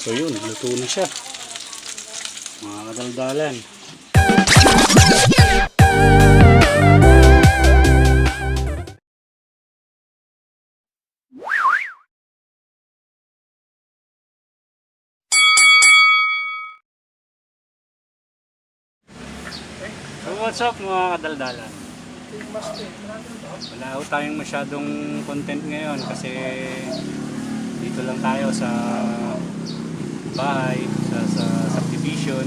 So yun, luto na siya. Mga kadaldalan. So what's up mga kadaldalan? Wala ho tayong masyadong content ngayon kasi dito lang tayo sa bahay, sa subdivision,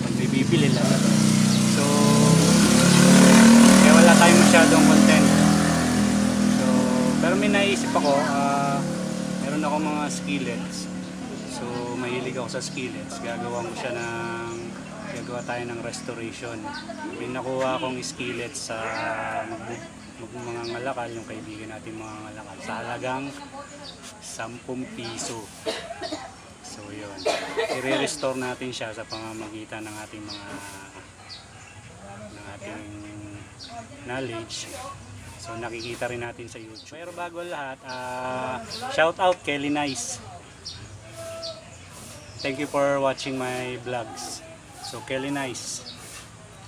magbibili lang. So kaya wala tayong masyadong content. So pero may naisip ako, meron ako mga skillets. So mahilig ako sa skillets. Gagawa tayo ng restoration. May nakuha akong skillets sa mga ngalakal, yung kaibigan natin mga ngalakal, sa halagang 10 piso. So yun, i-restore natin siya sa pamamagitan ng ating knowledge. So nakikita rin natin sa YouTube. Pero bago lahat, shout out kay Nice. Thank you for watching my vlogs. So Kelly Nice,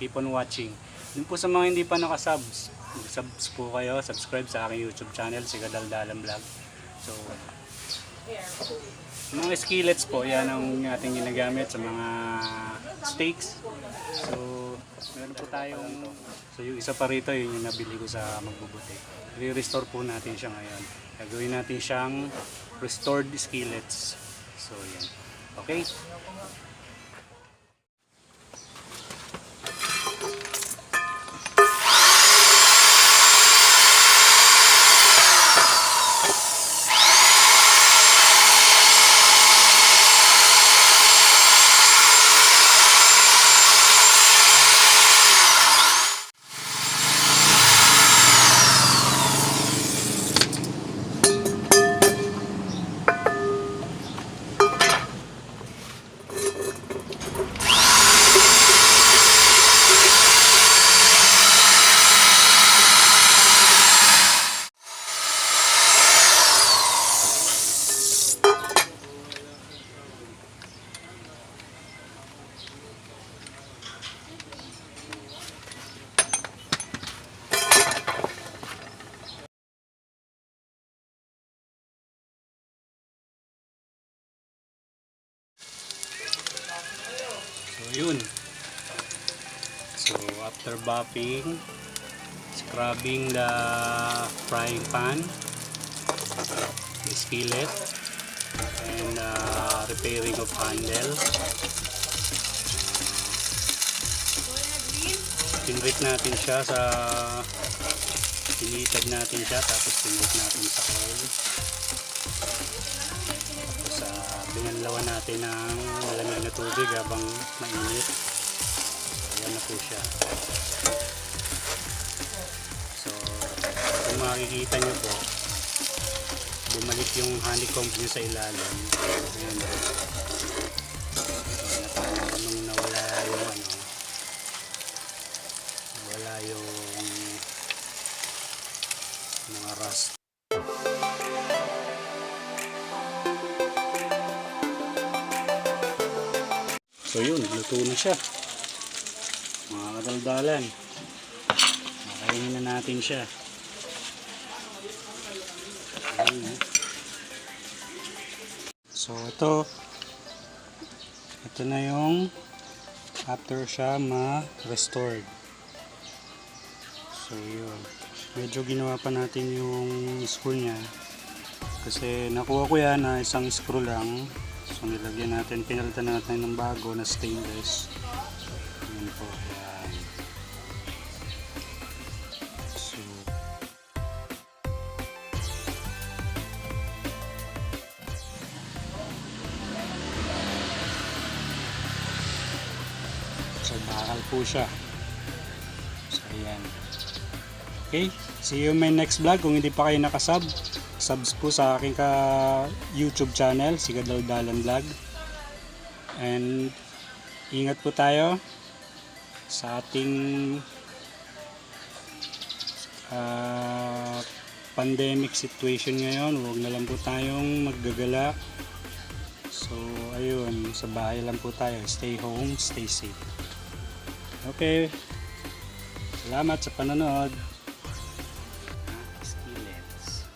keep on watching. Yun po sa mga hindi pa nakasubs, subs po kayo, subscribe sa aking YouTube channel, si Kadaldalan Vlog. So mga skillets po, yan ang ating ginagamit sa mga steaks. So meron po tayong, so yung isa pa rito, yun yung nabili ko sa magbubuti. I-restore po natin siya ngayon. Gagawin natin siyang restored skillets. So yan, okay. So yun. So after buffing, scrubbing the frying pan, the skillet, and repairing of handle. Pinrit natin siya sa, pinitad natin siya, tapos pinrit natin sa oil. Binanlawan natin ng malamig na tubig habang mainit. Ayan na po siya. So kung makikita nyo po, bumalik yung honeycomb nyo sa ilalim. Ayan. So nung nawala yung mga rust. So yun, luto na siya. Mga kadaldalan. Makainin na natin siya. So ito na yung after siya ma-restored. So yun. Medyo ginawa pa natin yung screw niya. Kasi nakuha ko yan na isang screw lang. So nilagyan natin, pinalitan natin ng bago na stainless. Yan po, yan. So bakal po siya. So ayan. Okay, see you in my next vlog. Kung hindi pa kayo nakasub, subs po sa aking YouTube channel, si Kadaldalan Vlog. And ingat po tayo sa ating pandemic situation ngayon. Huwag na lang po tayong maggagala. So ayun, sa bahay lang po tayo. Stay home, stay safe. Okay. Salamat sa panonood. Skillets.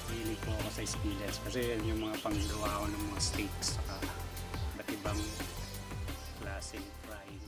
Hilig ko ako sa skillets kasi yan yung mga panggawa ko ng mga steaks. Iba't ibang klaseng frying.